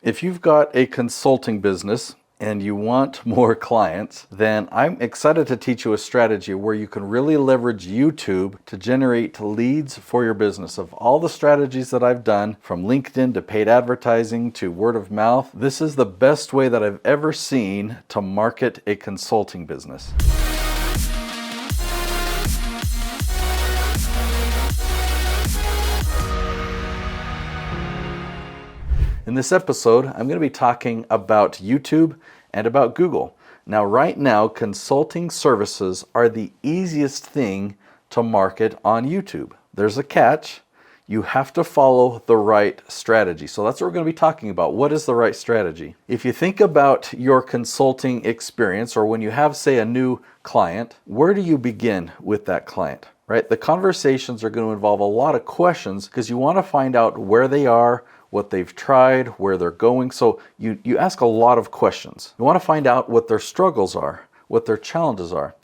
If you've got a consulting business and you want more clients, then I'm excited to teach you a strategy where you can really leverage YouTube to generate leads for your business. Of all the strategies that I've done, from LinkedIn to paid advertising to word of mouth, this is the best way that I've ever seen to market a consulting business. In this episode, I'm going to be talking about YouTube and about Google. Now, right now, consulting services are the easiest thing to market on YouTube. There's a catch. You have to follow the right strategy. So that's what we're going to be talking about. What is the right strategy? If you think about your consulting experience, or when you have, say, a new client, where do you begin with that client? Right? The conversations are going to involve a lot of questions because you want to find out where they are, what they've tried, where they're going. So you ask a lot of questions. You want to find out what their struggles are, what their challenges are.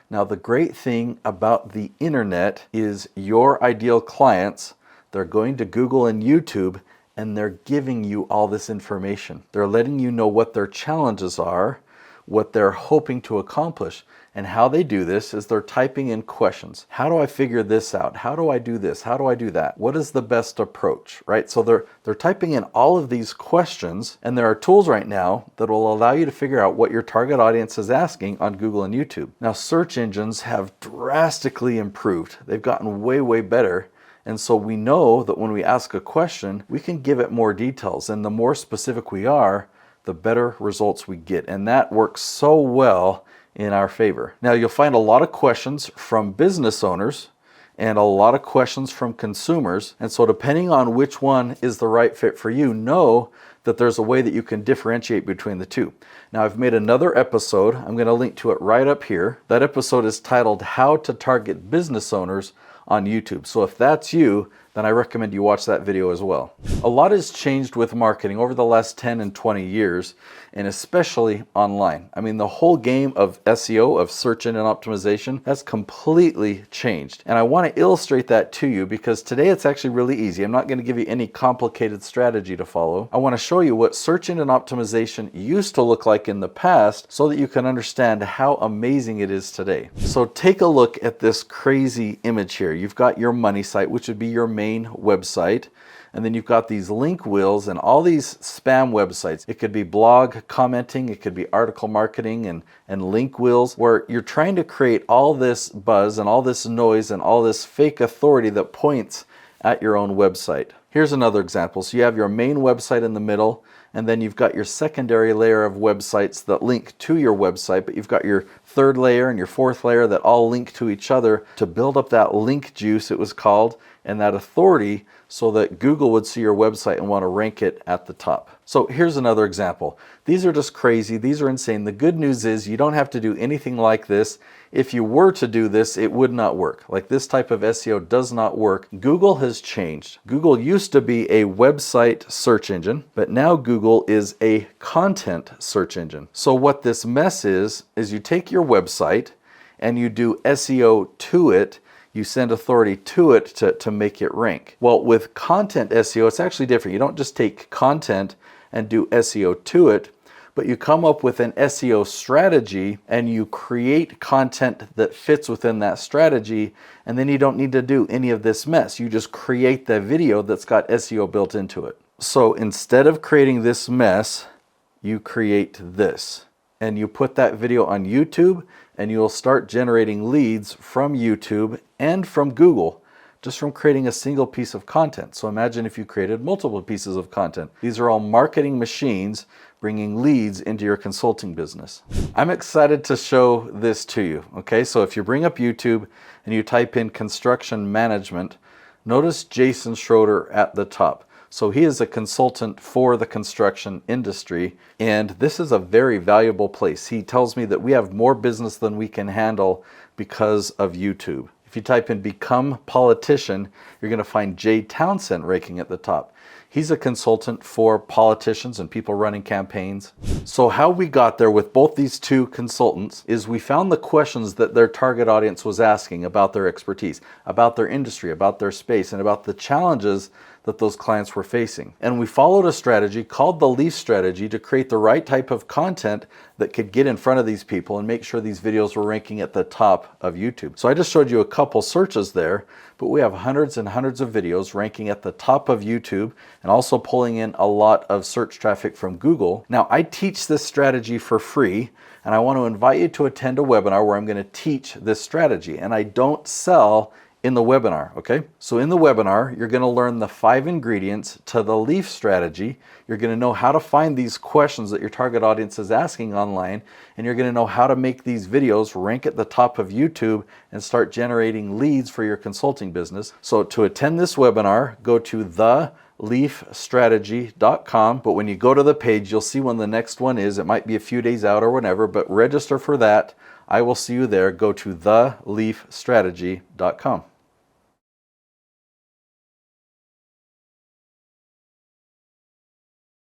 Now, the great thing about the internet is your ideal clients, they're going to Google and YouTube and they're giving you all this information. They're letting you know what their challenges are, what they're hoping to accomplish. And how they do this is they're typing in questions. How do I figure this out? How do I do this? How do I do that? What is the best approach, right? So they're typing in all of these questions, and there are tools right now that will allow you to figure out what your target audience is asking on Google and YouTube. Now, search engines have drastically improved. They've gotten way, way better. And so we know that when we ask a question, we can give it more details. And the more specific we are, the better results we get. And that works so well in our favor. Now, you'll find a lot of questions from business owners and a lot of questions from consumers. And so depending on which one is the right fit for you, know that there's a way that you can differentiate between the two. Now, I've made another episode. I'm going to link to it right up here. That episode is titled How to Target Business Owners on YouTube. So if that's you, then I recommend you watch that video as well. A lot has changed with marketing over the last 10 and 20 years, and especially online. I mean, the whole game of SEO, of search engine optimization, has completely changed. And I want to illustrate that to you because today it's actually really easy. I'm not going to give you any complicated strategy to follow. I want to show you what search engine optimization used to look like in the past so that you can understand how amazing it is today. So take a look at this crazy image here. You've got your money site, which would be your main website, and then you've got these link wheels and all these spam websites. It could be blog commenting, it could be article marketing and link wheels, where you're trying to create all this buzz and all this noise and all this fake authority that points at your own website. Here's another example. So you have your main website in the middle, and then you've got your secondary layer of websites that link to your website, but you've got your third layer and your fourth layer that all link to each other to build up that link juice, it was called, and that authority so that Google would see your website and want to rank it at the top. So here's another example. These are just crazy. These are insane. The good news is you don't have to do anything like this. If you were to do this, it would not work. Like, this type of SEO does not work. Google has changed. Google used to be a website search engine, but now Google is a content search engine. So what this mess is you take your website and you do SEO to it. You send authority to it to make it rank. Well, with content SEO, it's actually different. You don't just take content and do SEO to it, but you come up with an SEO strategy and you create content that fits within that strategy, and then you don't need to do any of this mess. You just create the video that's got SEO built into it. So instead of creating this mess, you create this. And you put that video on YouTube, and you'll start generating leads from YouTube and from Google just from creating a single piece of content. So imagine if you created multiple pieces of content. These are all marketing machines bringing leads into your consulting business. I'm excited to show this to you. Okay, so if you bring up YouTube and you type in construction management, notice Jason Schroeder at the top. So he is a consultant for the construction industry, and this is a very valuable place. He tells me that we have more business than we can handle because of YouTube. If you type in become politician, you're going to find Jay Townsend ranking at the top. He's a consultant for politicians and people running campaigns. So how we got there with both these two consultants is we found the questions that their target audience was asking about their expertise, about their industry, about their space, and about the challenges that those clients were facing. And we followed a strategy called the leaf strategy to create the right type of content that could get in front of these people and make sure these videos were ranking at the top of YouTube. So I just showed you a couple searches there, but we have hundreds and hundreds of videos ranking at the top of YouTube and also pulling in a lot of search traffic from Google. Now, I teach this strategy for free, and I want to invite you to attend a webinar where I'm going to teach this strategy, and I don't sell in the webinar, okay? So in the webinar, you're going to learn the 5 ingredients to the leaf strategy. You're going to know how to find these questions that your target audience is asking online, and you're going to know how to make these videos rank at the top of YouTube and start generating leads for your consulting business. So to attend this webinar, go to theleafstrategy.com, but when you go to the page, you'll see when the next one is. It might be a few days out or whenever, but register for that. I will see you there. Go to theleafstrategy.com.